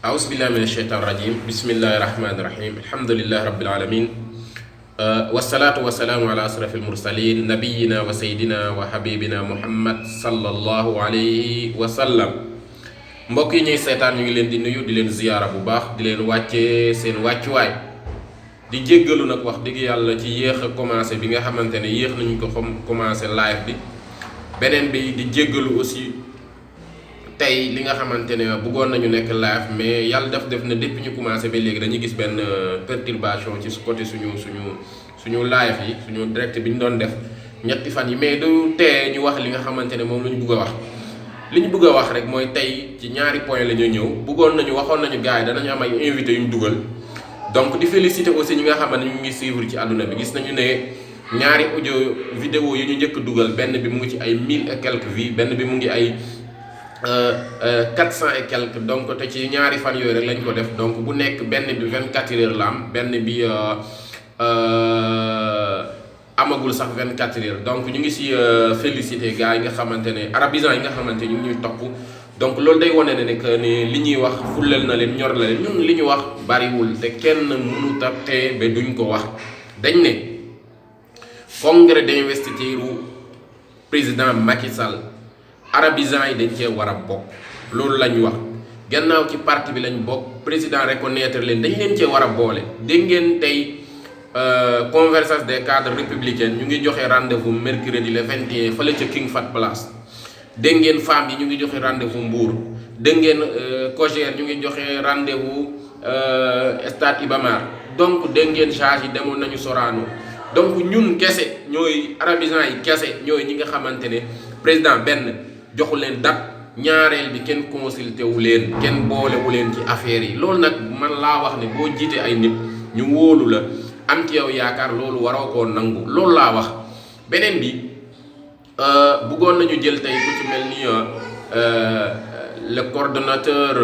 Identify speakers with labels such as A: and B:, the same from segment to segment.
A: أعوذ بالله من الشيطان الرجيم بسم الله الرحمن الرحيم الحمد لله رب العالمين والصلاة والسلام على أشرف المرسلين نبينا وسيدنا وحبيبنا محمد صلى الله عليه وسلم mbokk yi ñuy seetaan ñu ngi leen di nuyu di leen ziyaara bu baax di leen wàccee seen wàccuwaay di jéggalu nag wax dëgg yàlla ci yéex a commencé bi nga xamante ne yéex nañu ko commencé live bi beneen bi di jéggalu aussi tey li nga xamante ne bëggoon nañu nekk live mais yàlla def na depuis ñu commencé ba léegi dañuy gis benn perturbation ci côté suñu live yi suñu direct bi ñu doon def ñetti fan yi mais du tee ñu wax li nga xamante ne moom la ñu bëgg a wax li ñu bëgg a wax rek mooy tey ci ñaari point la ñuy ñëw waxoon nañu gars yi danañu am ay invité yu ñu dugal donc di féliciter aussi ñi nga xamante ne ñu ngi suivre ci àdduna bi gis nañu ne ñaari audio vidéo yu ñu njëkk dugal benn bi mu ngi ci ay 1000 et quelques vues benn bi mu ngi ay 400 et quelques donc te ci ñaari fan yooyu rek lañ ko def donc bu nekk benn bi 24 heures la am benn bi amagul sax 24 heures donc ñu ngi si félicité gars yi nga xamante ne arabisants yi nga xamante ñu ngi ñuy topp donc loolu day wane ne que ni li ñuy wax fullal na leen ñor na leen ñun li ñu wax bariwul te kenn mënut a tee ba duñ ko wax dañ ne congrès d'investiture président Macky Sall arabisants yi dañ cee war a bokk loolu la ñu wax gannaaw ci parti bi lañ bokk président reconnaître leen dañ leen cee war a boole dégg ngeen tey convergence des cadres républicains ñu ngi joxe rendez-vous mercredi le 21 fële ca King Fahd Palace dégg ngeen femmes yi ñu ngi joxe rendez-vous Mbour dégg ngeen COJER ñu ngi joxe rendez-vous stade Iba Mar donc dégg ngeen charge yi demoon nañu Sorano donc ñun kese ñooy arabisants yi kese ñooy ñi nga xamante ne président benn joxu leen date ñaareel bi kenn consulté wu leen kenn boolewu leen ci affaire yi loolu nag man laa wax ne boo jiite ay nit ñu wóolu la am ci yow yaakaar loolu waroo koo nangu loolu laa wax beneen bi bëggoon nañu jël tey ku ci mel ni le coordonnateur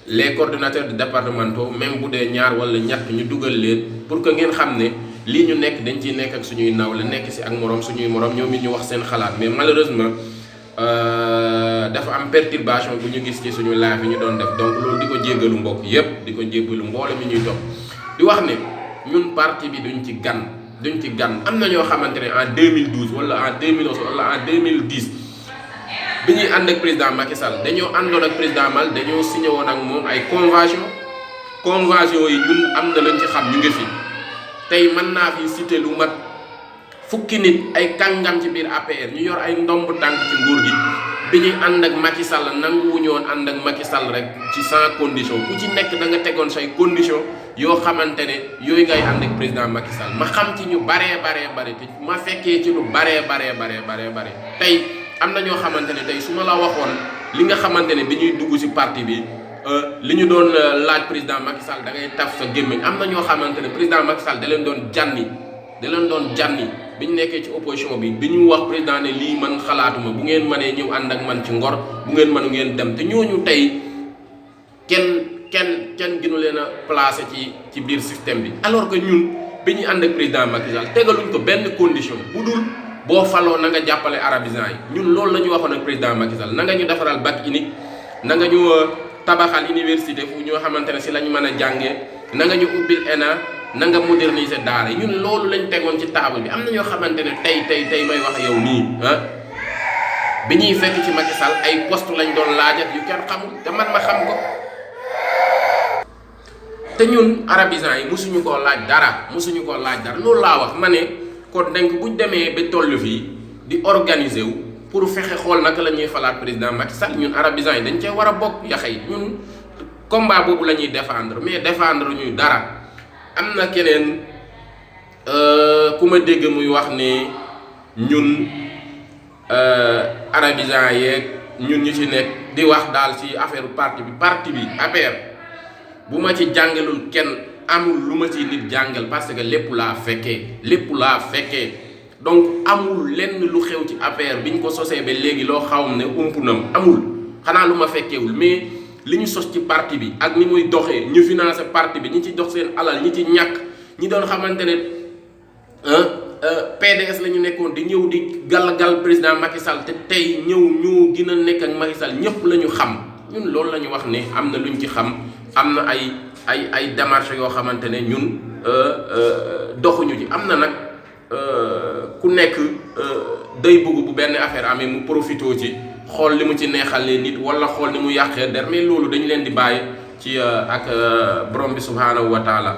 A: les coordonnateurs de départementaux même bu dee ñaar wala ñett ñu dugal leen pour que ngeen xam ne lii ñu nekk dañ ciy nekk ak suñuy naw la nekk si ak morom suñuy morom ñoom it ñu wax seen xalaat mais malheureusement dafa am perturbation bu ñu gis ci suñu live yi ñu doon def donc loolu di ko jéggalu mbokk yépp di ko jéggalu mboole mi ñuy topp di wax ne ñun parti bi duñ ci gan am na ñoo xamante ne en 2012 wala en 2011 wala en 2010 bi ñuy ànd ak président Macky Sall dañoo àndoon ak président Mal dañoo signé woon ak moom ay convention yi ñun am na lañ ci xam ñu ngi fi tey mën naa fi cité lu mat fukki nit ay kàngam ci biir APR ñu yor ay ndomb tànk ci nguur gi bi ñuy ànd ak Macky Sall nanguwuñu woon ànd ak Macky Sall rek ci sans condition ku ci nekk da nga tegoon say condition yoo xamante ne yooyu ngay ànd ak président Macky Sall ma xam ci ñu baree te ma fekkee ci lu baree tey am na ñoo xamante ne tey su ma la waxoon li nga xamante ne bi ñuy dugg ci parti bi li ñu doon laaj président Macky Sall da ngay taf sa gémmiñ am na ñoo xamante ne président Macky Sall da leen doon jànni bi ñu nekkee ci opposition bi ñu wax président ne lii man xalaatuma bu ngeen mënee ñëw ànd ak man ci ngor bu ngeen mënu ngeen dem te ñooñu tey kenn gënu leen a placé ci biir système bi alors que ñun bi ñuy ànd ak président Macky Sall tegaluñ ko benn condition bu dul boo faloo na nga jàppale arabisants yi ñun loolu la ñu waxoon ak président Macky Sall na nga ñu defaral bac unique na nga ñu tabaxal université fu ñoo xamante ne si lañ mën a jàngee na nga ñu ubbil ENA na nga moderniser daara ñun loolu lañ tegoon ci table bi am na ñoo xamante ne tey may wax yow nii bi ñuy fekk ci Macky Sall ay poste lañ doon laajat yu kenn xamul te man ma xam ko te ñun arabisants yi musuñu koo laaj dara loolu laa wax ma ne kon donc buñ demee ba toll fii di organiser wu pour fexe xool naka la ñuy falaat président Macky Sall ñun arabisants yi dañ cee war a bokk yaxey ñun combat boobu la ñuy défendre mais défendre ñuy dara am na keneen ku ma dégg muy wax ne ñun arabisants yeeg ñun ñu ci nekk di wax daal ci affaire parti bi APR bu ma ci jàngalul kenn amul lu ma ci nit jàngal parce que lépp laa fekkee donc amul lenn lu xew ci APR bi ñu ko sosee ba léegi loo xawam ne ump nam amul xanaa lu ma fekkeewul mais li ñu sos ci parti bi ak ni muy doxee ñu financé parti bi ñi ci dox seen alal ñi ci ñàkk ñi doon xamante ne PDS la ñu nekkoon di ñëw di gàll président Macky Sall te tey ñëw ñoo gën a nekk ak Macky Sall ñëpp la ñu xam ñun loolu la ñu wax ne am na luñ ci xam am na ay démarches yoo xamante ne ñun doxuñu ci am na nag ku nekk day bëgg bu benn affaire amee mu profité ci xool li mu ci neexalee nit wala xool ni mu yàqee der mais loolu dañu leen di bàyyi ci ak borom bi subhaanahu wa taala.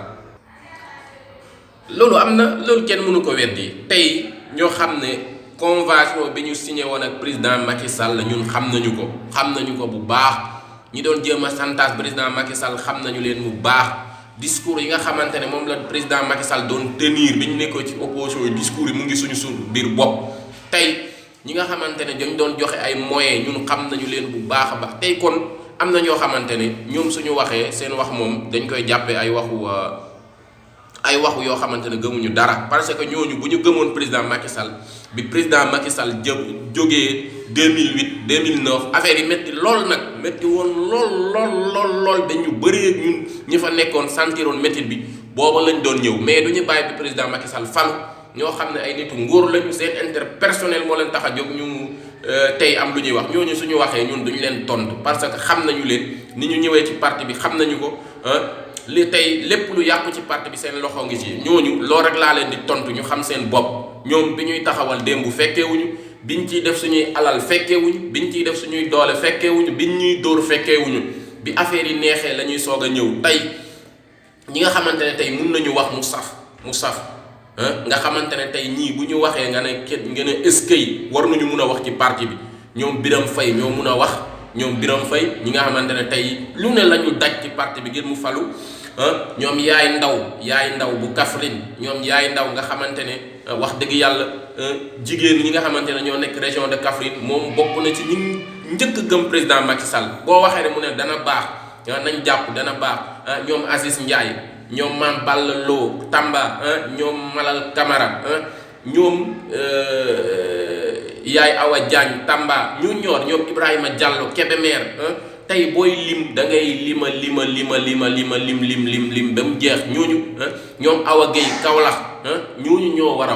A: loolu am na loolu kenn mënu ko weddi tey ñoo xam ne convention bi ñu signé woon ak président Macky Sall ñun xam nañu ko bu baax ñi doon jéem a santage président Macky Sall xam nañu leen bu baax. discours yi nga xamante ne moom la président Macky Sall doon tenir bi ñu nekkoo ci opposition yi discours yi mu ngi suñu biir bopp tey ñi nga xamante ne dañ doon joxe ay moyens ñun xam nañu leen bu baax a baax tey kon am na ñoo xamante ne ñoom suñu waxee seen wax moom dañ koy jàppee ay waxu yoo xamante ne gëmuñu dara parce que ñooñu bu ñu gëmoon président Macky Sall bi président Macky Sall jógee 2008 2009 affaire yi métti lool nag métti woon lool dañu bëree ñun ñi fa nekkoon sentiroon métti bi booba lañ doon ñëw mais du ñu bàyyi bi président Macky Sall falu ñoo xam ne ay nitu nguur lañu seen intérêt personnel moo leen tax a jóg ñu tey am lu ñuy wax ñooñu suñu waxee ñun duñu leen tontu parce que xam nañu leen ni ñu ñëwee ci parti bi xam nañu ko li tey lépp lu yàqu ci parti bi seen loxo ngi ci ñooñu loolu rek laa leen di tontu ñu xam seen bopp ñoom bi ñuy taxawal démb fekkeewuñu biñ ciy def suñuy alal fekkeewuñu biñ ciy def suñuy doole fekkeewuñu biñ ñuy dóor fekkeewuñu bi affaire yi neexee la ñuy soog a ñëw tey ñi nga xamante ne tey mun nañu wax mu saf nga xamante ne tey ñii bu ñu waxee nga ne est-ce que war nañu mun a wax ci parti bi ñoom Birame Faye ñoo mun a wax ñoom Birame Faye ñi nga xamante ne tey lu ne la ñu daj ci parti bi ngir mu falu ñoom yaay ndaw bu Kaffrine ñoom yaay ndaw nga xamante ne wax dëgg yàlla jigéen ñi nga xamante ne ñoo nekk région de Kaffrine moom bokk na ci ñi njëkk gëm président Macky Sall boo waxee ne mu ne dana baax nañ jàpp dana baax ñoom Aziz Ndiaye ñoom Mame Balla Lo Tamba ñoom Malal Camara ñoom yaay Awa Diagne Tamba ñu ñoom Ibrahima Diallo Kébémer tey booy lim da ngay lima lim ba mu jeex ñoom Awa Gueye Kaolack ñooñu ñoo war a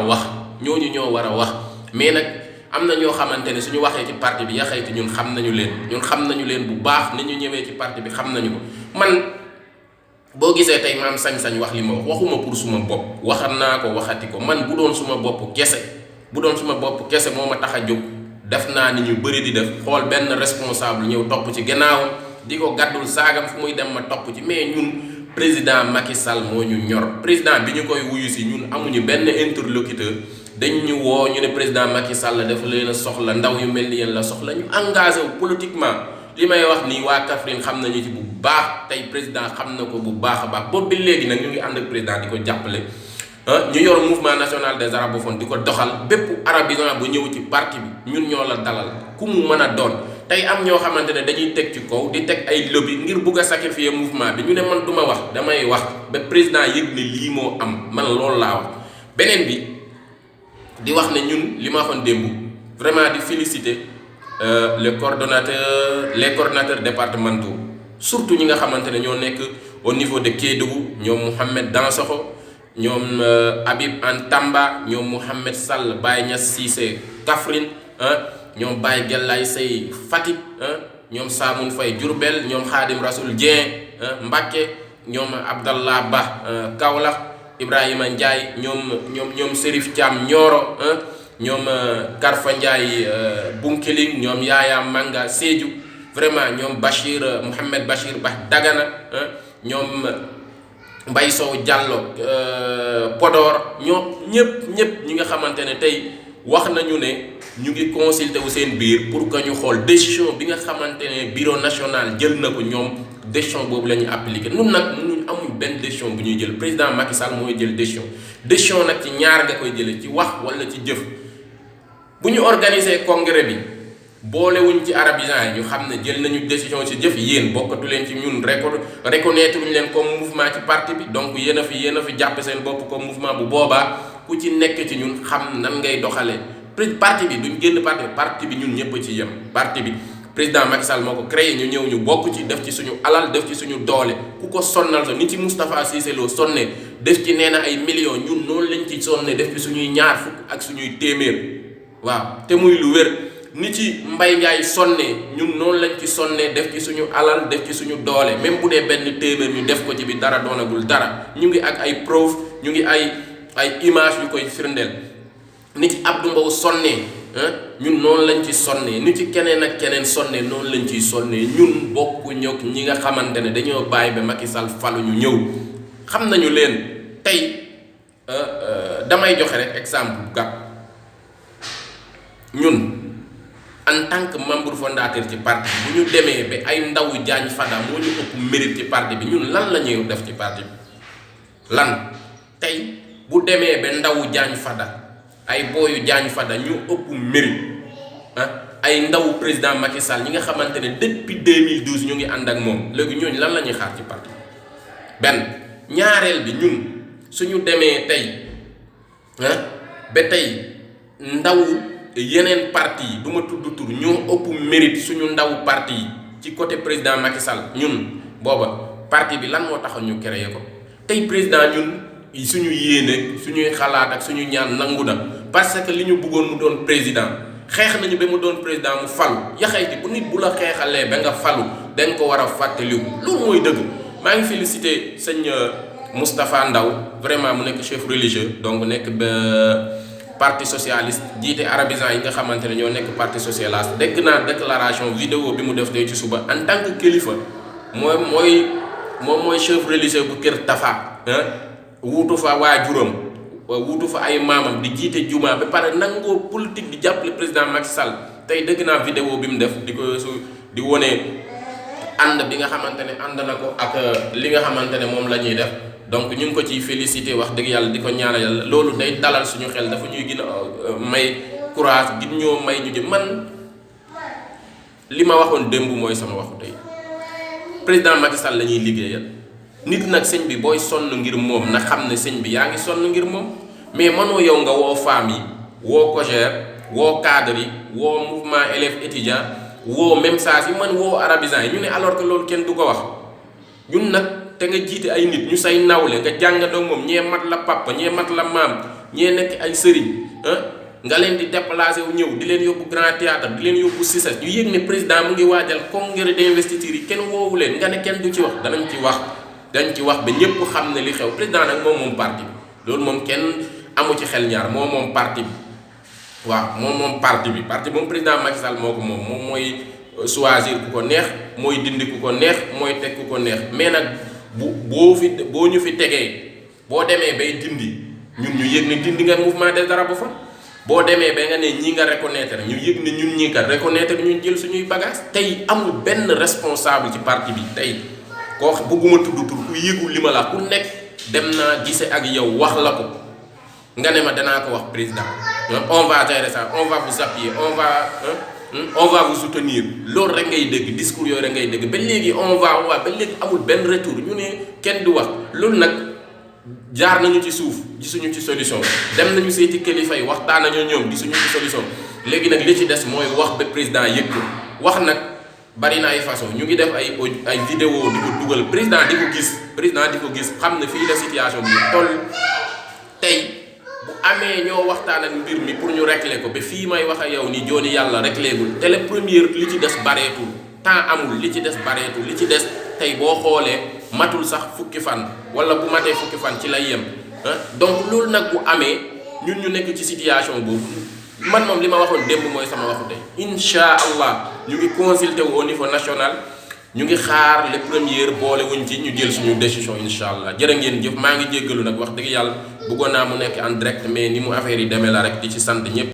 A: wax mais nag am na ñoo xamante ne suñu waxee ci parti bi yaxayti ñun xam nañu leen bu baax ni ñu ñëwee ci parti bi xam nañu ko man boo gisee tey maam sañ-sañ wax li ma waxuma pour suma bopp waxal naa ko waxati ko man bu doon suma bopp kese moo ma tax a jóg def naa ni ñu bëri di def xool benn responsable ñëw topp ci gannaawam di ko gàddul saagam fu muy dem ma topp ci mais ñun président Macky Sall moo ñu ñor président bi ñu koy wuyu si ñun amuñu benn interlocuteur dañ ñu woo ñu ne président Macky Sall dafa leen a soxla ndaw yu mel ni yéen la soxla ñu engagé wu politiquement li may wax nii waa Kaffrine xam nañu ci bu baax tey président xam na ko bu baax a baax boobu bi léegi nag ñu ngi ànd ak président di ko jàppale ñu yor mouvement national des arabophones di ko doxal bépp arabisant bu ñëw ci parti bi ñun ñoo la dalal ku mu mën a doon tey am ñoo xamante ne dañuy teg ci kaw di teg ay lobby ngir bugg a sacrifier mouvement bi ñu ne man duma wax damay wax ba président yëg ne lii moo am man loolu laa wax beneen bi di wax ne ñun li ma waxoon démb vraiment di féliciter les coordonnateurs départementaux surtout ñi nga xamante ne ñoo nekk au niveau de Kédougou ñoom Mouhamed Dansokho ñoom Habib An Tamba ñoom Mouhamed Sall Baye Niass Cissé Kaffrine ñoom Baye Gellay Sey Fatick ñoom Samoun Faye Diourbel ñoom Khadim Rasoul Dieng Mbacké ñoom Abdallah Ba Kaolack Ibrahima Ndiaye ñoom Serif Thiam Nioro ñoom Karfa Ndiaye Bunkiling ñoom Yaya Manga Sédhiou vraiment ñoom Mouhamed Bachir Ba Dagana ñoom Mbaye Sow Diallo Podor ñoom ñëpp ñi nga xamante ne tey wax nañu ne ñu ngi consulter wu seen biir pour que ñu xool décision bi nga xamante ne bureau national jël na ko ñoom décision boobu la ñuy appliquer nun nag amuñ benn décision bu ñuy jël président Macky Sall mooy jël décision nag ci ñaar nga koy jëlee ci wax wala ci jëf bu ñu organiser congrès bi boolewuñ ci arabisants yi ñu xam ne jël nañu décision ci jëf yéen bokkatu leen ci ñun reconnaître ñu leen comme mouvement ci parti bi donc yéen a fi jàppe seen bopp comme mouvement bu boobaa ku ci nekk ci ñun xam nan ngay doxalee parti bi duñ génn parti bi ñun ñëpp ci yem parti bi président Macky Sall moo ko créé ñu ñëw ñu bokk ci def ci suñu alal def ci suñu doole ku ko sonnal sa ni ci Moustapha Cissé Lo sonne def ci nee na ay millions ñun noonu lañ ci sonne def ci suñuy ñaar fukk ak suñuy téeméer waaw te muy lu wér ni ci Mbaye Ndiaye sonnee ñun noonu lañ ci sonnee def ci suñu alal def ci suñu doole même bu dee benn téeméer ñu def ko ci bi dara doonagul dara ñu ngi ak ay preuve ñu ngi ay image yu koy firndeel ni ci Abdou Mbow sonnee ñun noonu lañ ci sonnee ni ci keneen ak keneen sonnee noonu lañ ciy sonnee ñun bokku ñok ñi nga xamante ne dañoo bàyyi ba Macky Sall falu ñu ñëw xam nañu leen tey damay joxe rek exemple gàpp ñun en tant que membre fondateur ci parti bu ñu demee ba ay ndaw Diagne Fada moo ñu ëpp mérite ci parti bi ñun lan la ñuy def ci parti bi lan tey bu demee ba ndaw Diagne Fada ay booyu Diagne Fada ñu ëpp mérite ay ndaw président Macky Sall ñi nga xamante ne depuis 2012 ñu ngi ànd ak moom léegi ñooñu lan la ñuy xaar ci parti benn ñaareel bi ñun suñu demee tey ba tey ndaw yeneen parti yi du ma tudd tur ñoo ëpp mérite suñu ndaw parti yi ci côté président Macky Sall ñun booba parti bi lan moo taxoon ñu créé ko tey président ñun suñu yéene suñuy xalaat ak suñu ñaan nangu na parce que li ñu bëggoon mu doon président xeex nañu ba mu doon président mu falu yaxayti bu nit bu la xeexalee ba nga falu dañ ko war a fàttaliku loolu mooy dëgg. maa ngi félicité sëñ Moustapha Ndaw vraiment mu nekk chef religieux donc nekk ba parti socialiste jiite arabisant yi nga xamante ne ñoo nekk parti socialiste dégg naa déclaration vidéo bi mu def tey ci suba en tant que kilifa moom mooy chef religieux bu Kër Tafa wuutu fa waajuram wuutu fa ay maamam di jiite juma ba pare nangoo politique di jàppale président Macky Sall tey dégg naa vidéo bi mu def di wone ànd bi nga xamante ne ànd na ko ak li nga xamante ne moom la ñuy def donc ñu ngi ko ciy félicité wax dëgg yàlla di ko ñaanal yàlla loolu day dalal suñu xel dafa ñuy gën a may courage gën ñoo may ñu jëm man li ma waxoon démb mooy sama waxu tey président Macky Sall la ñuy liggéeyal nit nag sëñ bi booy sonn ngir moom na xam ne sëñ bi yaa ngi sonn ngir moom mais mënoo yow nga woo femmes yi woo COJER woo cadre yi woo mouvement élèves étudiants woo même saa si man woo arabisant yi ñu ne alors que loolu kenn du ko wax ñun nag te nga jiite ay nit ñu say nawle nga jàngatoo moom ñee mat la papa ñee mat la maam ñee nekk ay sëriñ nga leen di déplacé wu ñëw di leen yóbbu grand théâtre di leen yóbbu CICES ñu yëg ne président mu ngi waajal congrès d'investiture yi kenn woowu leen nga ne kenn du ci wax dañ ci wax ba ñëpp xam ne li xew président nag moom parti bi loolu moom kenn amu ci xel ñaar moom parti bi waaw moom parti bi moom président Macky Sall moo ko moom mooy choisir ku ko neex mooy dindi ku ko neex mooy teg ku ko neex mais nag boo ñu fi tegee boo demee bay dindi ñun ñu yëg ne dindi nga mouvement des arabes fa boo demee ba nga ne ñi nga reconnaître ñu yëg ne ñun ñi nga reconnaître ñu jël suñuy bagage tey amul benn responsable ci parti bi tey koo bëgguma tudd tur ku yëgul li ma la ku nekk dem naa gise ak yow wax la ko nga ne ma danaa ko wax président on va gérer ça on va vous appuyer on va vous soutenir loolu rek ngay dégg discours yooyu rek ngay dégg ba léegi on va ba léegi amul benn retour ñu ne kenn du wax loolu nag jaar nañu ci suuf gisuñu ci solution dem nañu seeti kilifa yi waxtaan nañu ñoom gisuñu ci solution léegi nag li ci des mooy wax ba président yëg ko wax nag bari na ay façon ñu ngi def ay vidéo di ko dugal président di ko gis xam ne fii la situation bi toll tey bu amee ñoo waxtaan ak mbir mi pour ñu régler ko ba fii may wax ak yow ni jooni yàlla régléegul te le première li ci des bareetul temps amul li ci des bareetul li ci des tey boo xoolee matul sax fukki fan wala bu matee fukki fan ci lay yem donc loolu nag bu amee ñun ñu nekk ci situation boobu man moom li ma waxoon démb mooy sama waxu tey incha allah ñu ngi consulté wu au niveau national ñu ngi xaar les premières boole wuñ ci ñu jël suñu décision incha allah jërë ngeen jëf maa ngi jéggalu nag wax dëgg yàlla bëggoon naa mu nekk en direct mais ni mu affaire yi demee la rek di ci sant ñëpp.